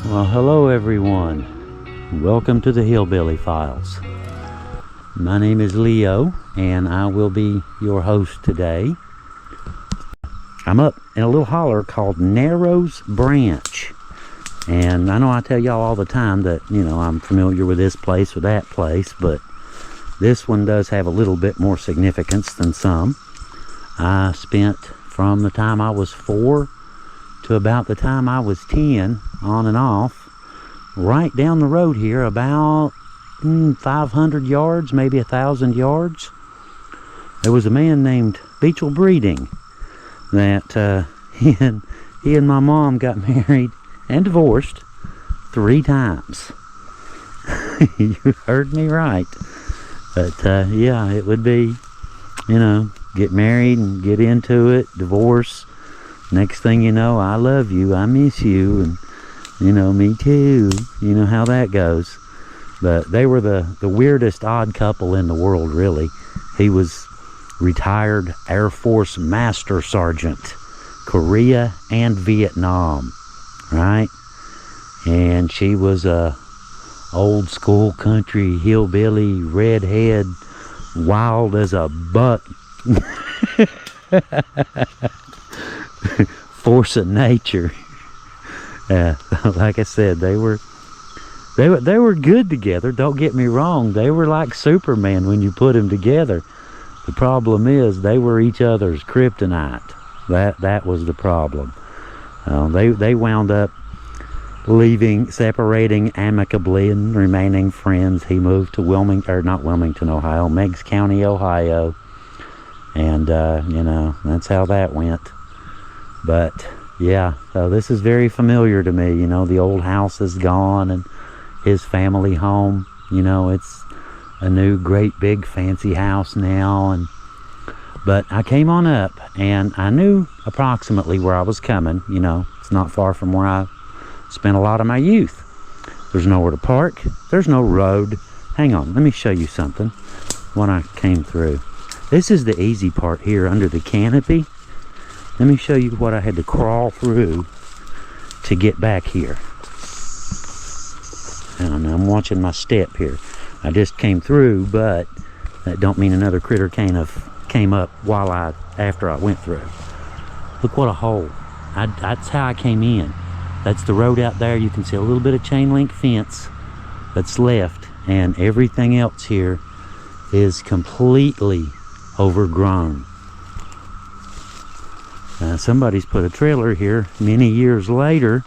Well, hello everyone. Welcome to the Hillbilly Files. My name is Leo, and I will be your host today. I'm up in a little holler called Narrows Branch. And I know I tell y'all all the time that, I'm familiar with this place or that place, but this one does have a little bit more significance than some. I spent from the time I was 4 to about the time I was 10, on and off, right down the road here, about 500 yards, maybe 1,000 yards. There was a man named Beechel Breeding that he and my mom got married and divorced 3 times. You heard me right. But yeah, it would be, get married and get into it, divorce. Next thing you know, I love you, I miss you, and me too. You know how that goes. But they were the weirdest odd couple in the world, really. He was retired Air Force Master Sergeant, Korea and Vietnam, right? And she was a old school country hillbilly, redhead, wild as a buck. Force of nature. Like I said, they were good together. Don't get me wrong. They were like Superman when you put them together. The problem is they were each other's kryptonite. That was the problem. They wound up separating amicably and remaining friends. He moved to Ohio, Meigs County, Ohio. And, that's how that went. But, yeah, so this is very familiar to me. The old house is gone and his family home, it's a new great big fancy house now. But I came on up and I knew approximately where I was coming. It's not far from where I spent a lot of my youth. There's nowhere to park. There's no road. Hang on, let me show you something when I came through. This is the easy part here under the canopy. Let me show you what I had to crawl through to get back here. And I'm watching my step here. I just came through, but that don't mean another critter came up after I went through. Look what a hole. That's how I came in. That's the road out there. You can see a little bit of chain link fence that's left, and everything else here is completely overgrown. Somebody's put a trailer here many years later,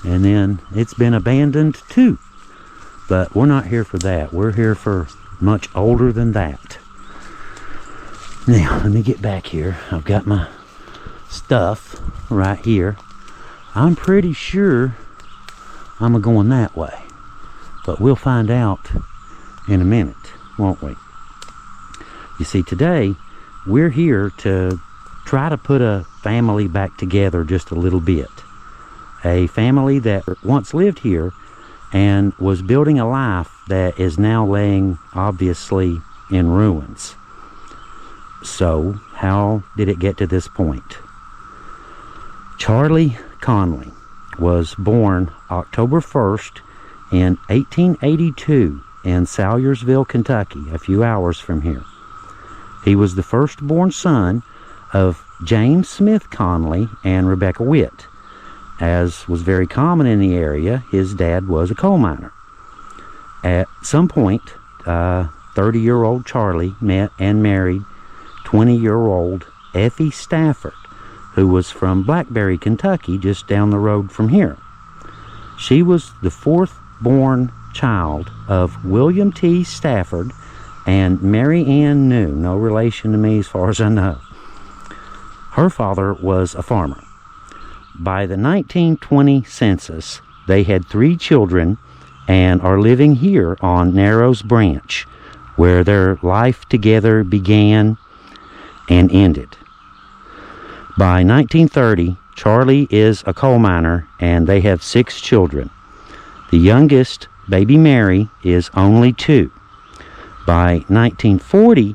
and then it's been abandoned too. But we're not here for that. We're here for much older than that. Now, let me get back here. I've got my stuff right here. I'm pretty sure I'm going that way. But we'll find out in a minute, won't we? You see, today, we're here to try to put a family back together just a little bit. A family that once lived here and was building a life that is now laying, obviously, in ruins. So, how did it get to this point? Charlie Connley was born October 1st in 1882 in Salyersville, Kentucky, a few hours from here. He was the firstborn son of James Smith Connley and Rebecca Witt. As was very common in the area, his dad was a coal miner. At some point, 30-year-old Charlie met and married 20-year-old Effie Stafford, who was from Blackberry, Kentucky, just down the road from here. She was the 4th born child of William T. Stafford and Mary Ann New, no relation to me as far as I know. Her father was a farmer. By the 1920 census, they had 3 children and are living here on Narrows Branch, where their life together began and ended. By 1930, Charlie is a coal miner and they have 6 children. The youngest, baby Mary, is only 2. By 1940,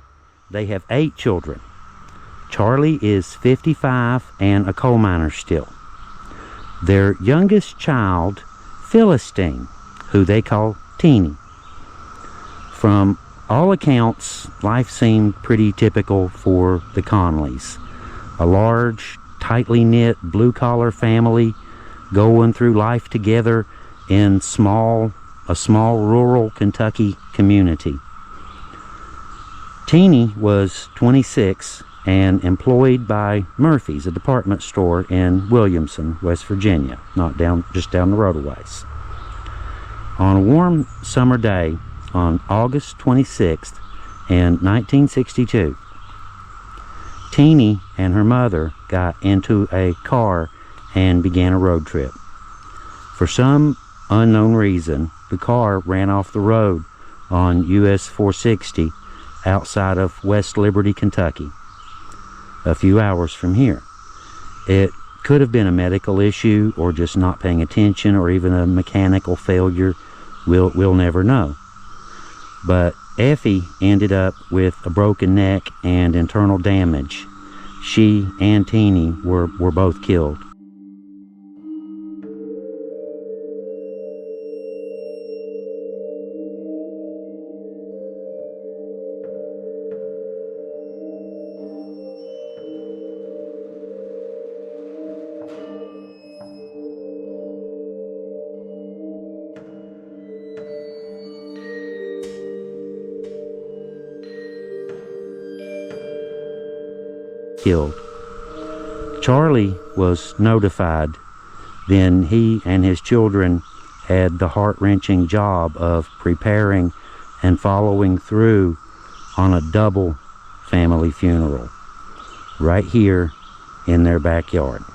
they have 8 children. Charlie is 55 and a coal miner still. Their youngest child Philistine, who they call Teeny. From all accounts, life seemed pretty typical for the Conleys. A large, tightly knit, blue-collar family going through life together in a small rural Kentucky community. Teeny was 26 and employed by Murphy's, a department store in Williamson, West Virginia, just down the road a ways. On a warm summer day on August 26th in 1962, Teeny and her mother got into a car and began a road trip. For some unknown reason, the car ran off the road on US 460 outside of West Liberty, Kentucky, a few hours from here. It could have been a medical issue or just not paying attention or even a mechanical failure. We'll never know. But Effie ended up with a broken neck and internal damage. She and Teeny were both killed. Charlie was notified. Then he and his children had the heart-wrenching job of preparing and following through on a double family funeral right here in their backyard.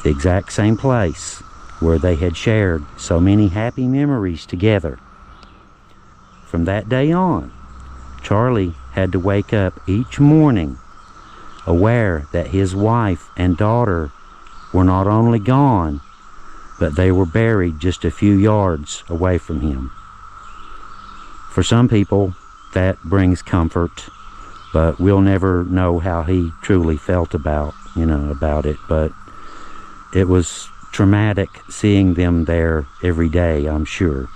The exact same place where they had shared so many happy memories together. From that day on, Charlie had to wake up each morning aware that his wife and daughter were not only gone, but they were buried just a few yards away from him. For some people, that brings comfort, but we'll never know how he truly felt about it. But it was traumatic seeing them there every day, I'm sure.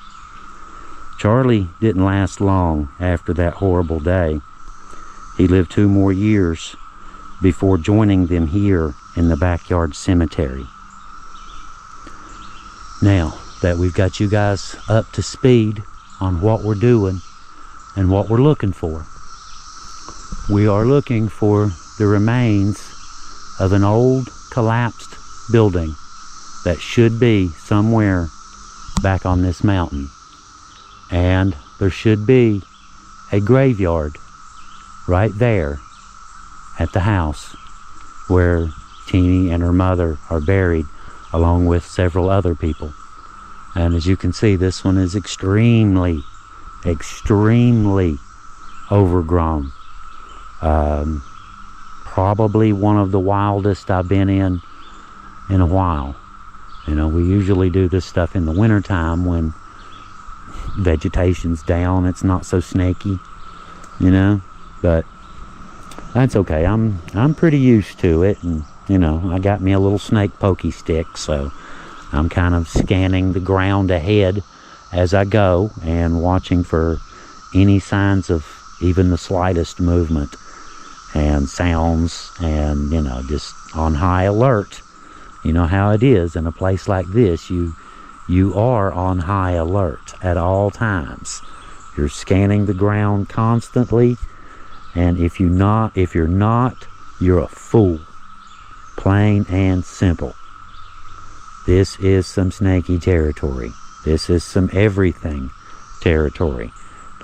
Charlie didn't last long after that horrible day. He lived 2 more years before joining them here in the backyard cemetery. Now that we've got you guys up to speed on what we're doing and what we're looking for, we are looking for the remains of an old collapsed building that should be somewhere back on this mountain. And there should be a graveyard right there at the house where Teeny and her mother are buried, along with several other people. And as you can see, this one is extremely overgrown. Probably one of the wildest I've been in a while. We usually do this stuff in the wintertime when vegetation's down, it's not so snaky, but that's okay. I'm pretty used to it, and I got me a little snake pokey stick, so I'm kind of scanning the ground ahead as I go and watching for any signs of even the slightest movement and sounds, and just on high alert. You know how it is in a place like this. You are on high alert at all times. You're scanning the ground constantly. And if you're not, you're a fool. Plain and simple. This is some snaky territory. This is some everything territory.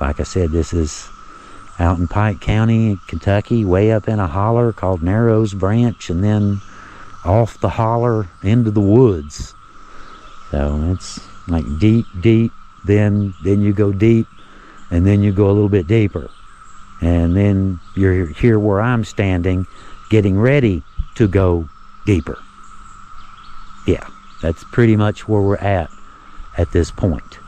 Like I said, this is out in Pike County, Kentucky, way up in a holler called Narrows Branch, and then off the holler into the woods. So it's like deep, then you go deep, and then you go a little bit deeper. And then you're here where I'm standing, getting ready to go deeper. Yeah, that's pretty much where we're at this point.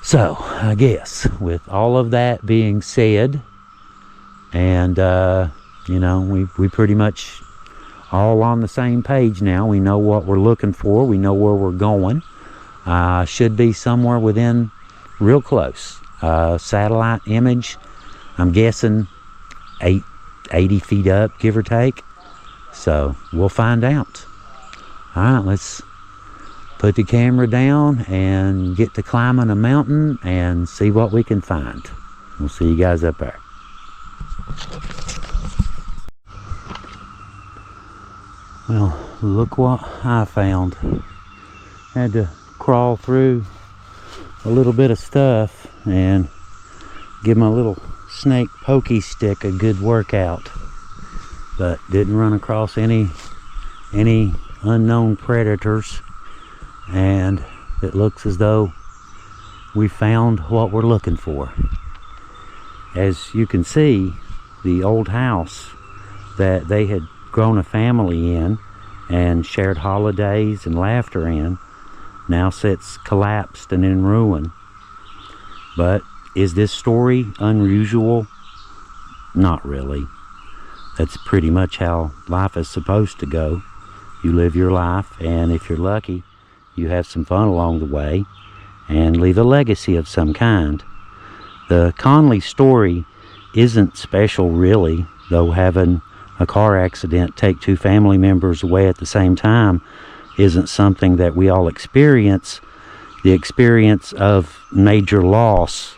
So, I guess, with all of that being said, and, we pretty much all on the same page now. We know what we're looking for. We know where we're going. Should be somewhere within, real close. Satellite image, I'm guessing 80 feet up, give or take. So we'll find out. All right, let's put the camera down and get to climbing a mountain and see what we can find. We'll see you guys up there. Well, look what I found. Had to crawl through a little bit of stuff and give my little snake pokey stick a good workout, but didn't run across any unknown predators, and it looks as though we found what we're looking for. As you can see, the old house that they had grown a family in and shared holidays and laughter in now sits collapsed and in ruin. But is this story unusual? Not really. That's pretty much how life is supposed to go. You live your life, and if you're lucky, you have some fun along the way and leave a legacy of some kind. The Connley story isn't special really, though having a car accident take two family members away at the same time isn't something that we all experience. The experience of major loss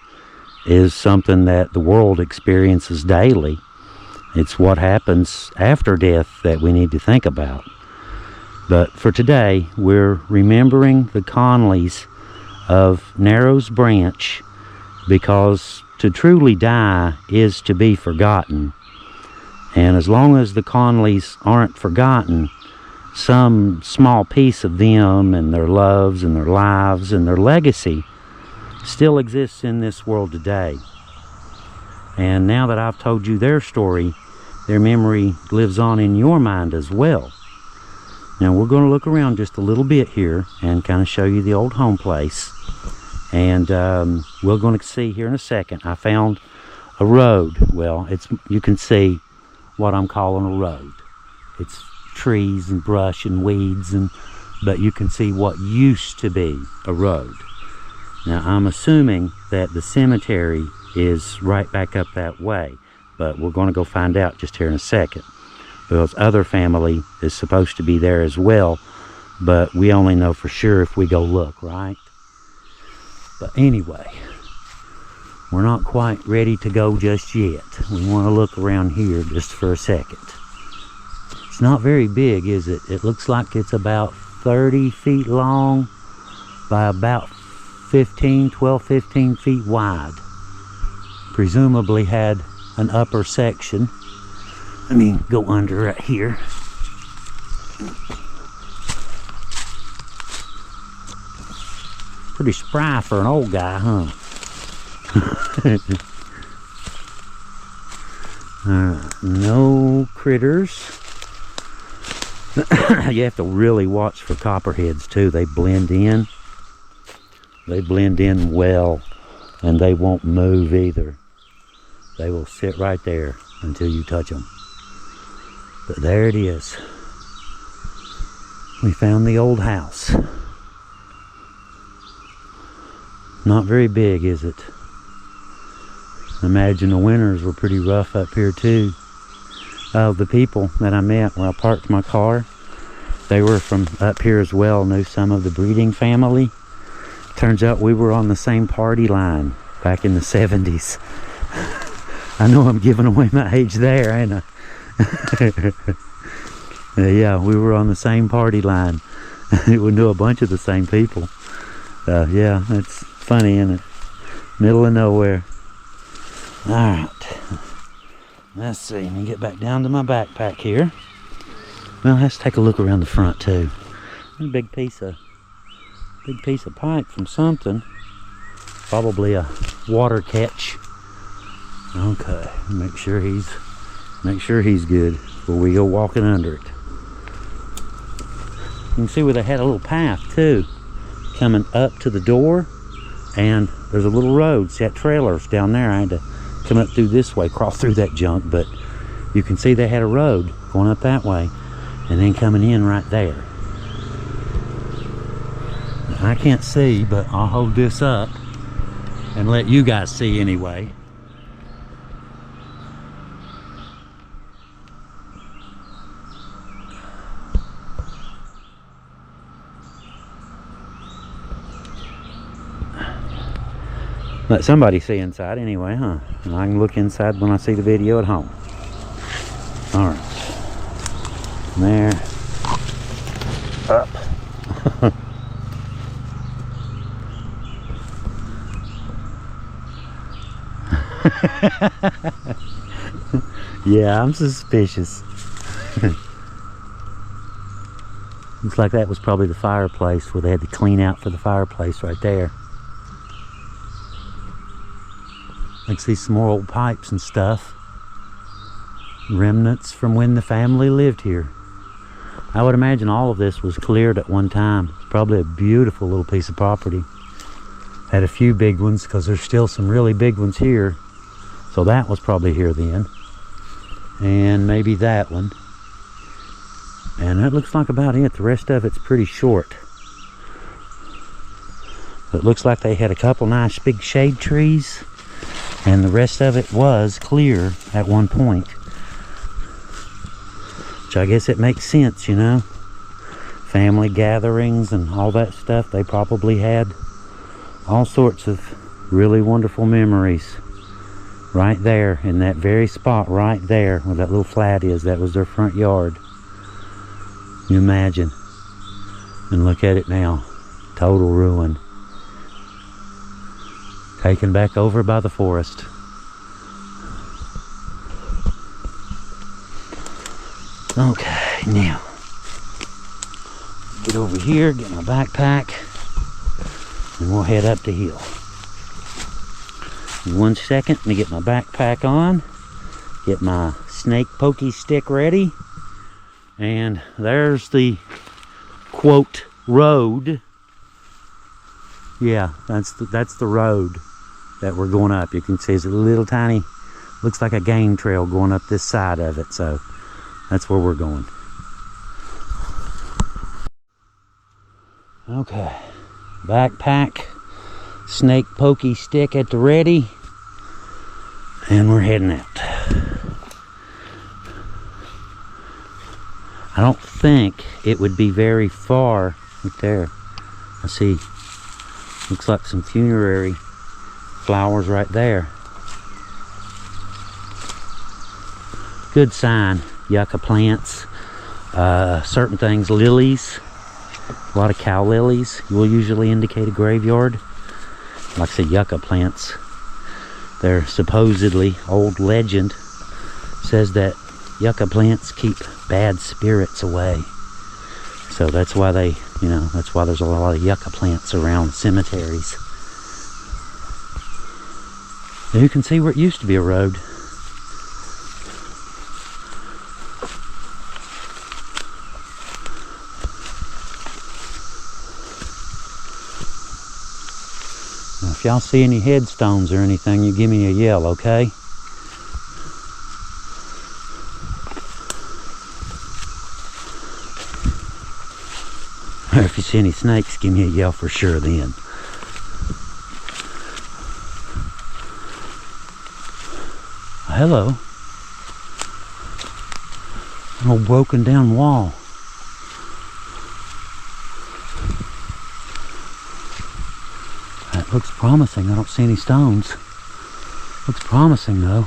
is something that the world experiences daily. It's what happens after death that we need to think about. But for today, we're remembering the Conleys of Narrows Branch, because to truly die is to be forgotten. And as long as the Conleys aren't forgotten, some small piece of them and their loves and their lives and their legacy still exists in this world today. And now that I've told you their story, their memory lives on in your mind as well. Now we're going to look around just a little bit here and kind of show you the old home place. And we're going to see here in a second, I found a road. Well, you can see what I'm calling a road. It's trees and brush and weeds, but you can see what used to be a road. Now I'm assuming that the cemetery is right back up that way, but we're going to go find out just here in a second, because other family is supposed to be there as well, but we only know for sure if we go look, right? But anyway, we're not quite ready to go just yet. We want to look around here just for a second. It's not very big, is it? It looks like it's about 30 feet long by about 12, 15 feet wide. Presumably had an upper section. Let me go under right here. Pretty spry for an old guy, huh? No critters. You have to really watch for copperheads too. They blend in. They blend in well, and they won't move either. They will sit right there until you touch them. But there it is. We found the old house. Not very big, is it? I imagine the winters were pretty rough up here too. The people that I met where I parked my car, they were from up here as well, knew some of the breeding family. Turns out we were on the same party line back in the 70s. I know I'm giving away my age there, ain't I? Yeah, we were on the same party line. We knew a bunch of the same people. Yeah, it's funny, isn't it? Middle of nowhere. Alright. Let's see. Let me get back down to my backpack here. Well, let's take a look around the front too. A big piece of pipe from something. Probably a water catch. Okay, make sure he's good before we go walking under it. You can see where they had a little path too, coming up to the door, and there's a little road. See that trailer's down there. I had to come up through this way, cross through that junk, but you can see they had a road going up that way and then coming in right there. I can't see, but I'll hold this up and let you guys see anyway. Let somebody see inside anyway, huh? And I can look inside when I see the video at home. All right. There. Up. Yeah, I'm suspicious. Looks like that was probably the fireplace where they had to clean out for the fireplace right there. I can see some more old pipes and stuff. Remnants from when the family lived here. I would imagine all of this was cleared at one time. It's probably a beautiful little piece of property. Had a few big ones because there's still some really big ones here. So that was probably here then. And maybe that one. And that looks like about it. The rest of it's pretty short. It looks like they had a couple nice big shade trees. And the rest of it was clear at one point. Which I guess it makes sense, you know. Family gatherings and all that stuff. They probably had all sorts of really wonderful memories. Right there, in that very spot right there where that little flat is. That was their front yard. You imagine. And look at it now. Total ruin. Taken back over by the forest. Okay, now get over here, get my backpack, and we'll head up the hill. In 1 second, let me get my backpack on, get my snake pokey stick ready, and there's the quote road. Yeah, that's the road that we're going up. You can see it's a little tiny, looks like a game trail going up this side of it, so that's where we're going. Okay, backpack, snake pokey stick at the ready, and we're heading out. I don't think it would be very far. Right there, I see, looks like some funerary flowers right there. Good sign. Yucca plants, certain things, lilies, a lot of cow lilies will usually indicate a graveyard. Like I said, yucca plants, they're supposedly, old legend says that yucca plants keep bad spirits away. So that's why they, you know, that's why there's a lot of yucca plants around cemeteries. And you can see where it used to be a road. If y'all see any headstones or anything, you give me a yell, okay? Or if you see any snakes, give me a yell for sure then. Hello. An old broken down wall. That looks promising. I don't see any stones. Looks promising though.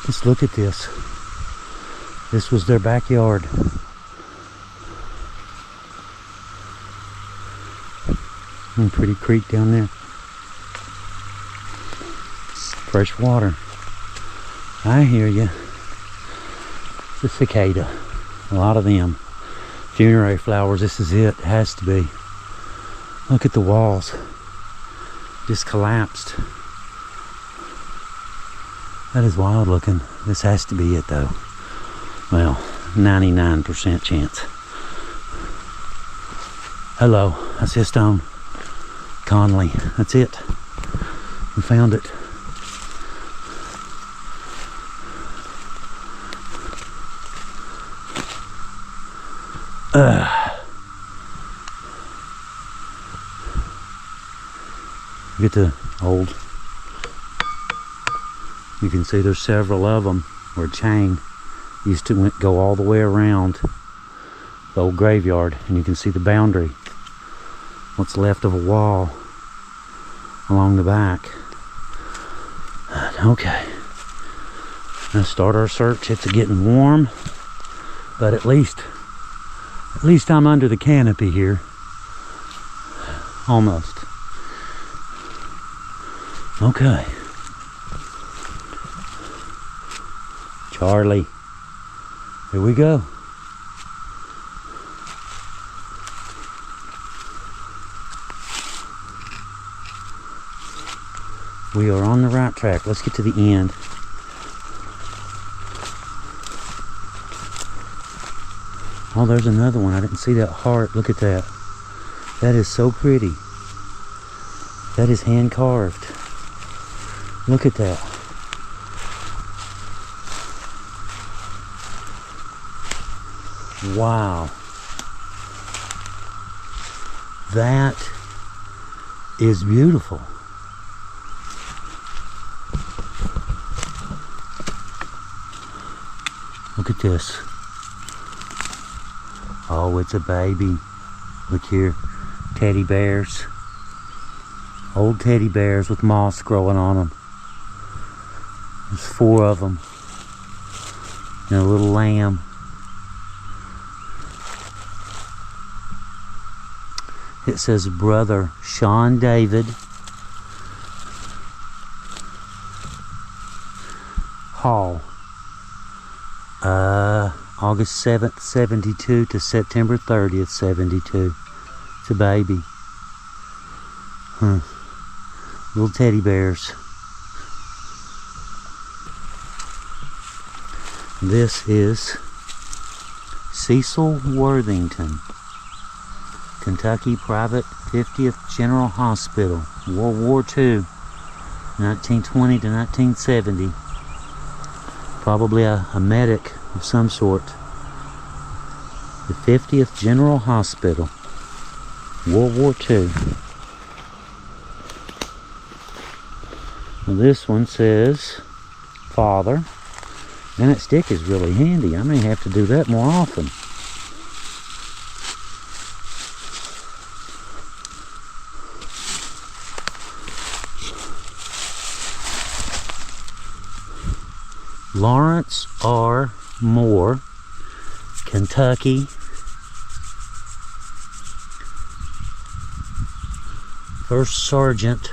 Let's look at this. This was their backyard. Pretty creek down there. Fresh water. I hear you. It's a cicada. A lot of them. Funerary flowers. This is it. It has to be. Look at the walls. Just collapsed. That is wild looking. This has to be it though. Well, 99% chance. Hello. I see a stone. Connley. That's it. We found it. Look at the old, you can see there's several of them, or a chain used to go all the way around the old graveyard, and you can see the boundary, what's left of a wall along the back. Okay, let's start our search. It's getting warm, but at least I'm under the canopy here, almost. Okay, Charlie, here we go. We are on the right track. Let's get to the end. Oh, there's another one. I didn't see that heart. Look at that. That is so pretty. That is hand carved. Look at that. Wow. That is beautiful. Look at this. Oh, it's a baby. Look here. Teddy bears. Old teddy bears with moss growing on them. There's 4 of them. And a little lamb. It says Brother Sean David Hall. August 7th, 72 to September 30th, 72. It's a baby. Little teddy bears. This is Cecil Worthington, Kentucky Private 50th General Hospital, World War II, 1920 to 1970. Probably a medic of some sort. The 50th General Hospital, World War II. Well, this one says Father. And that stick is really handy. I may have to do that more often. Lawrence R. Moore, Kentucky. First Sergeant.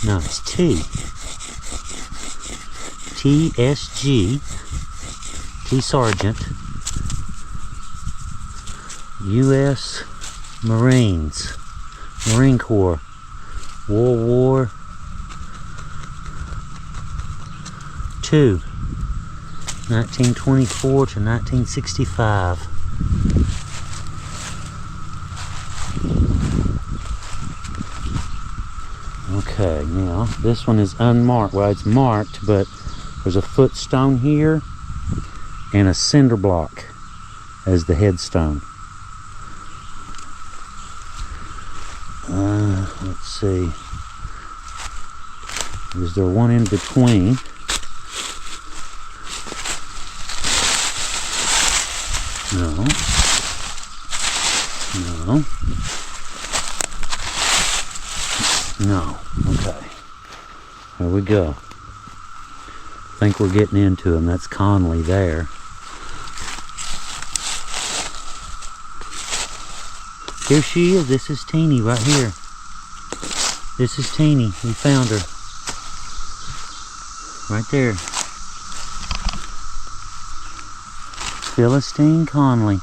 No, it's TSG. T Sergeant. U.S. Marines. Marine Corps. World War II. 1924 to 1965. Okay, now this one is unmarked. Well, it's marked, but there's a footstone here and a cinder block as the headstone. Let's see. Is there one in between? No. No. No. Okay. There we go. I think we're getting into them. That's Connley there. Here she is. This is Teeny right here. This is Teeny. We found her. Right there. Philistine Connley.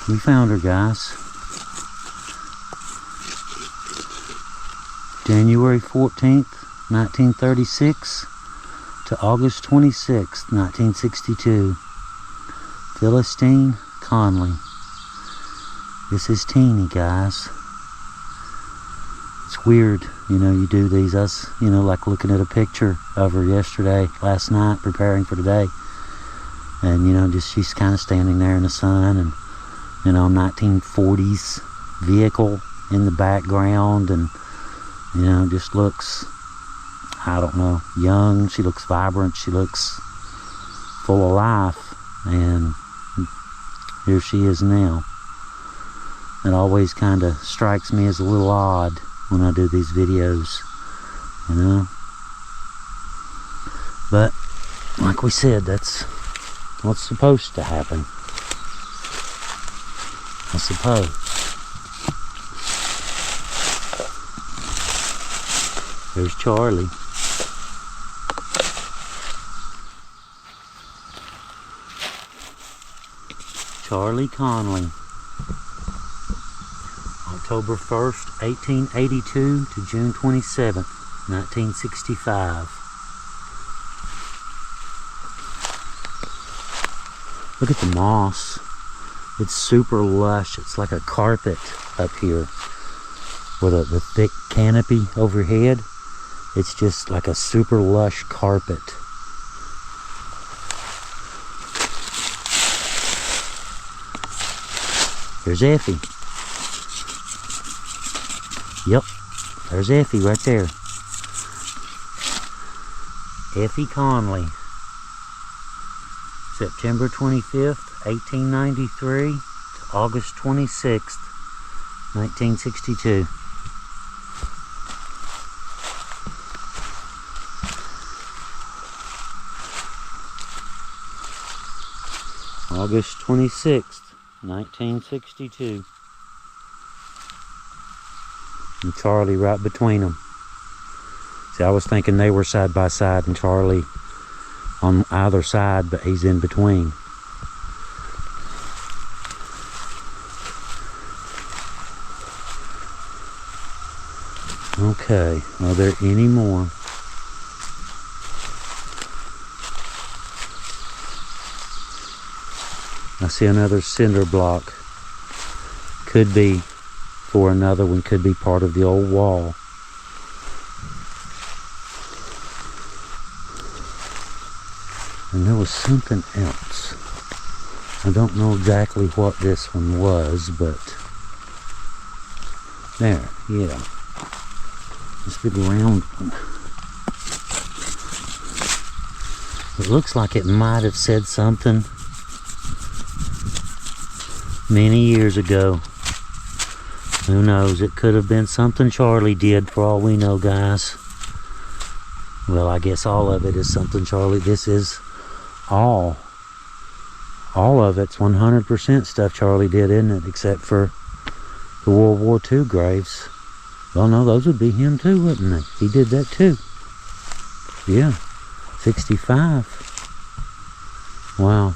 We found her, guys. January 14th, 1936 to August 26th, 1962. Philistine Connley. This is Teeny, guys. It's weird, you know, you do these, us, you know, like looking at a picture of her yesterday, last night, preparing for today. And, you know, just she's kind of standing there in the sun, and, you know, 1940s vehicle in the background, and, you know, just looks, I don't know, young. She looks vibrant. She looks full of life. And here she is now. It always kind of strikes me as a little odd when I do these videos, you know. But like we said, that's what's supposed to happen, I suppose. There's Charlie. Charlie Connley. October 1st, 1882 to June 27th, 1965. Look at the moss. It's super lush. It's like a carpet up here with the thick canopy overhead. It's just like a super lush carpet. There's Effie. Yep, there's Effie right there. Effie Conley. September 25th, 1893 to August 26th, 1962. August 26th, 1962. And Charlie right between them. See, I was thinking they were side by side and Charlie on either side, but he's in between. Okay, are there any more? I see another cinder block. Could be for another one, could be part of the old wall. And there was something else. I don't know exactly what this one was, but there, yeah. This big round one. It looks like it might have said something many years ago. Who knows? It could have been something Charlie did, for all we know, guys. Well, I guess all of it is something Charlie. This is all of it's 100% stuff Charlie did, isn't it? Except for the World War II graves. Well, no, those would be him too, wouldn't they? He did that too. Yeah, 65. Wow.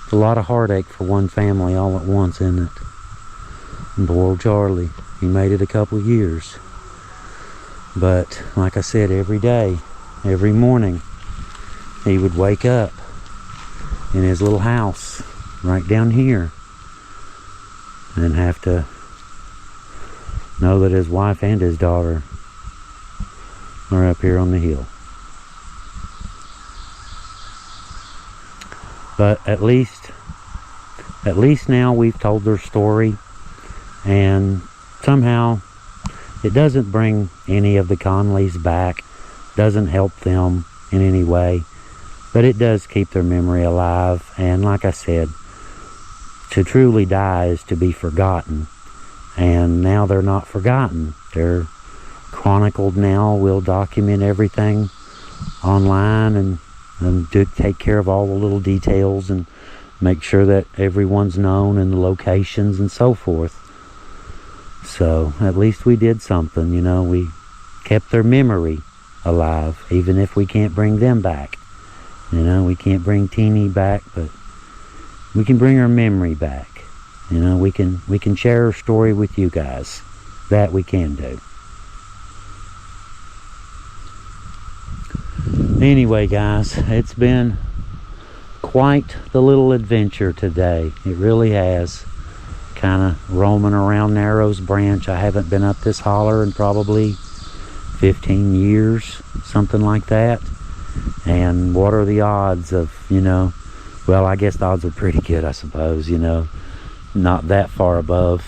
It's a lot of heartache for one family all at once, isn't it? And poor old Charlie, he made it a couple of years. But like I said, every day, every morning, he would wake up in his little house right down here and have to know that his wife and his daughter are up here on the hill. But at least now we've told their story, and somehow it doesn't bring any of the Conleys back, doesn't help them in any way, but it does keep their memory alive. And like I said, to truly die is to be forgotten, and now they're not forgotten. They're chronicled now. We'll document everything online and do take care of all the little details and make sure that everyone's known and the locations and so forth. So at least we did something, you know. We kept their memory alive, even if we can't bring them back. You know, we can't bring Teeny back, but we can bring her memory back. You know, we can share her story with you guys. That we can do. Anyway, guys, it's been quite the little adventure today. It really has. Kind of roaming around Narrows Branch. I haven't been up this holler in probably 15 years, something like that. And what are the odds of, well, I guess the odds are pretty good, I suppose, not that far above,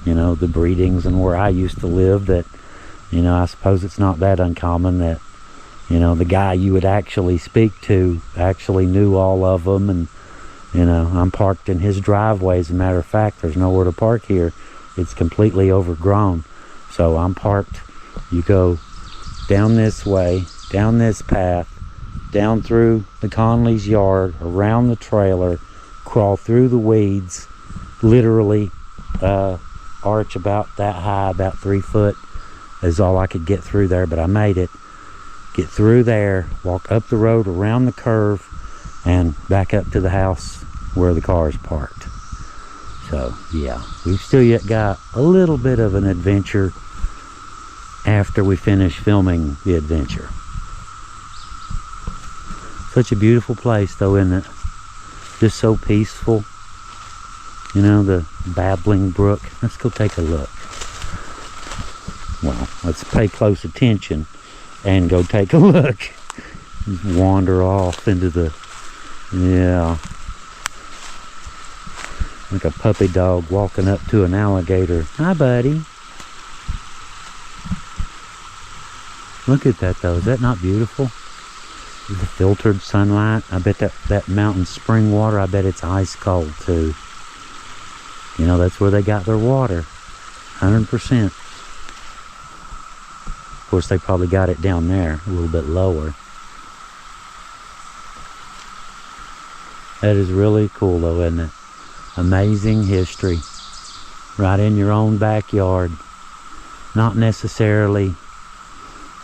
the breedings and where I used to live, that, I suppose it's not that uncommon that, the guy you would actually speak to actually knew all of them. And, I'm parked in his driveway. As a matter of fact, there's nowhere to park here. It's completely overgrown. So I'm parked. You go down this way, down this path, down through the Conleys' yard, around the trailer, crawl through the weeds, literally arch about that high, about 3 foot is all I could get through there, but I made it. Get through there, walk up the road, around the curve, and back up to the house where the car is parked. So yeah, we've still yet got a little bit of an adventure after we finish filming the adventure. Such a beautiful place though, isn't it? Just so peaceful. The babbling brook. Let's go take a look. Well, let's pay close attention and go take a look. Just wander off into the, yeah, like a puppy dog walking up to an alligator. Hi, buddy. Look at that though. Is that not beautiful? The filtered sunlight. I bet that mountain spring water, I bet it's ice cold too. That's where they got their water. 100%. Of course, they probably got it down there a little bit lower. That is really cool though, isn't it? Amazing history. Right in your own backyard. Not necessarily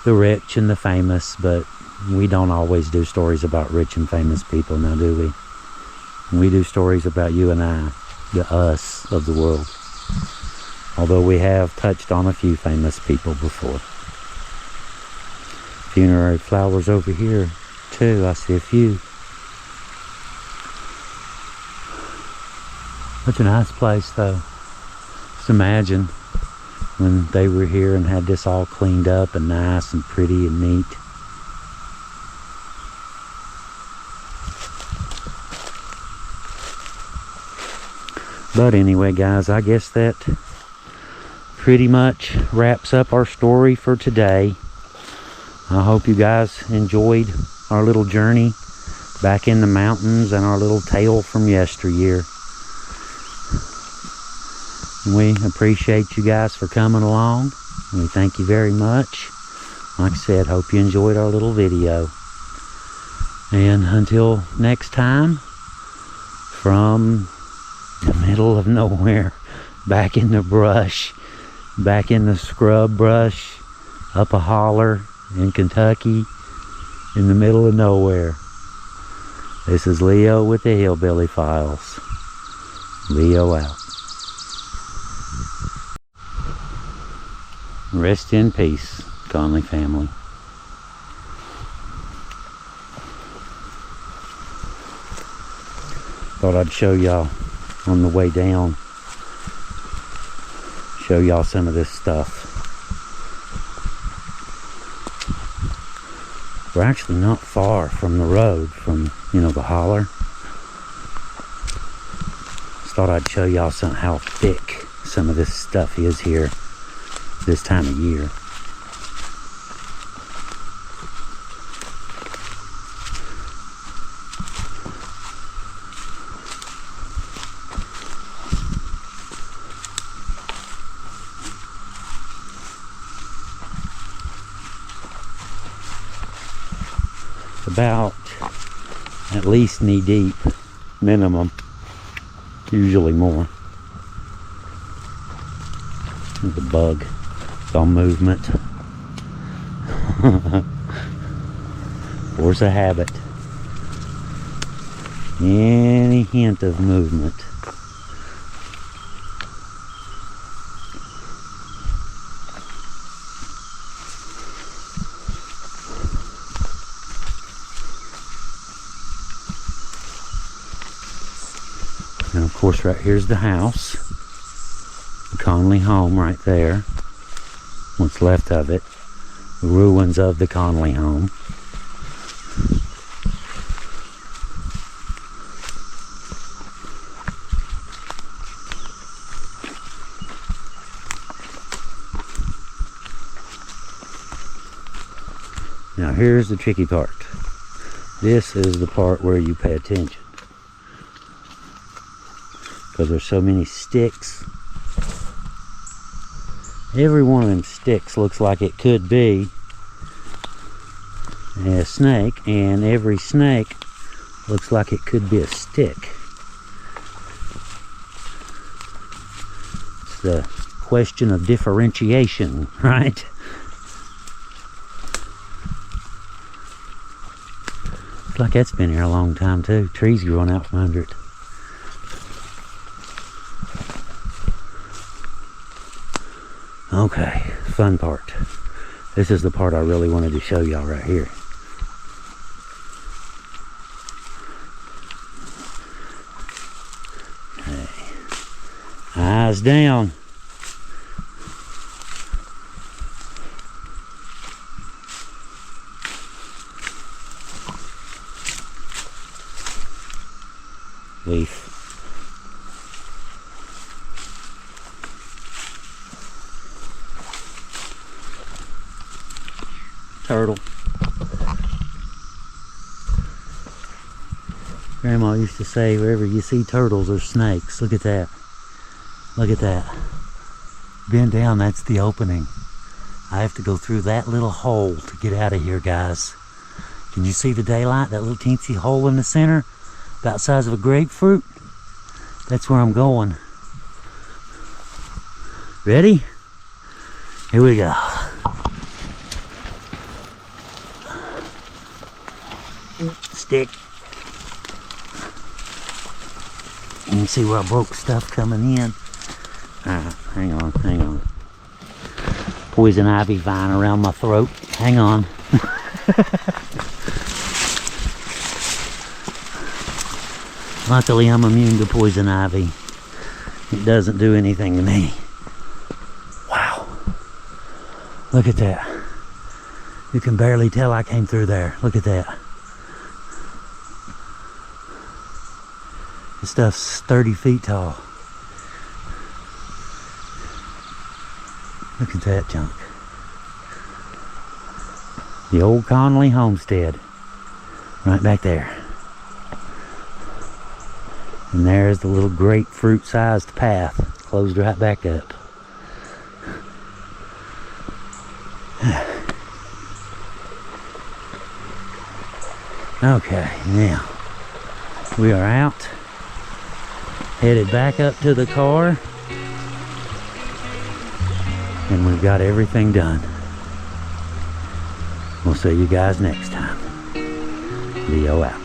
the rich and the famous, but we don't always do stories about rich and famous people now, do we? We do stories about you and I, the us of the world. Although we have touched on a few famous people before. Funerary flowers over here too, I see a few. Such a nice place though. Just imagine when they were here and had this all cleaned up and nice and pretty and neat. But anyway guys, I guess that pretty much wraps up our story for today. I hope you guys enjoyed our little journey back in the mountains and our little tale from yesteryear. We appreciate you guys for coming along. We thank you very much. Like I said, hope you enjoyed our little video. And until next time, from the middle of nowhere, back in the brush, back in the scrub brush, up a holler in Kentucky, in the middle of nowhere. This is Leo with the Hillbilly Files. Leo out. Rest in peace, Connley family. Thought I'd show y'all on the way down. Show y'all some of this stuff. We're actually not far from the road, from, the holler. Just thought I'd show y'all how thick some of this stuff is here this time of year. About at least knee deep, minimum, usually more. There's a bug. It's all movement. Force of habit. Any hint of movement. And of course, right here's the house, the Connley home right there. What's left of it, the ruins of the Connley home. Now here's the tricky part. This is the part where you pay attention, because there's so many sticks. Every one of them sticks looks like it could be a snake, and every snake looks like it could be a stick. It's the question of differentiation, right? Looks like that's been here a long time too. Trees growing out from under it. Okay, fun part. This is the part I really wanted to show y'all right here. Okay. Eyes down. Leaf. Turtle. Grandma used to say, wherever you see turtles or snakes, look at that. Look at that. Bend down, that's the opening. I have to go through that little hole to get out of here, guys. Can you see the daylight? That little teensy hole in the center? About the size of a grapefruit? That's where I'm going. Ready? Here we go. Stick. You can see where I broke stuff coming in. Alright, hang on. Poison ivy vine around my throat. Hang on. Luckily I'm immune to poison ivy. It doesn't do anything to me. Wow. Look at that. You can barely tell I came through there. Look at that. This stuff's 30 feet tall. Look at that junk. The old Connley homestead. Right back there. And there's the little grapefruit sized path. Closed right back up. Okay, now we are out. Headed back up to the car. And we've got everything done. We'll see you guys next time. Leo out.